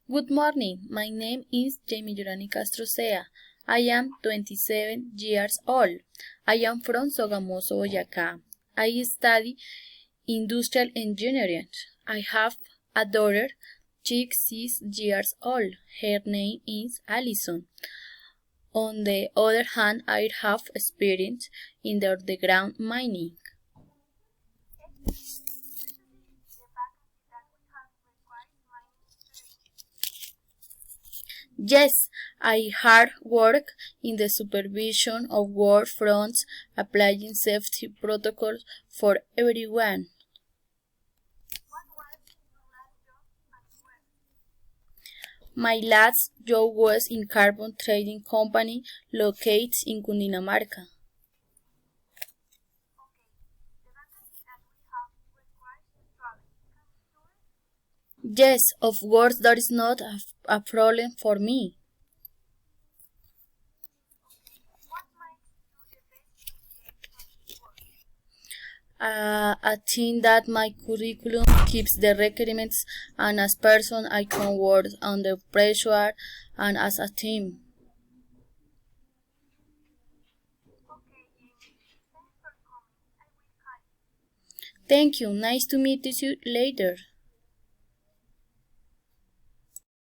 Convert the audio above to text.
Good morning. My name is Jamie Yorani Castro Sea. I am 27 years old. I am from Sogamoso, Boyacá. I study industrial engineering. I have a daughter. She is 6 years old. Her name is Allison. On the other hand, I have experience in the underground mining. Yes, I hard work in the supervision of work fronts, applying safety protocols for everyone. My last job was in carbon trading company located in Cundinamarca. Yes, of course, that is not a problem for me. I think that my curriculum keeps the requirements, and as person I can work under pressure and as a team. Thank you. Nice to meet you later.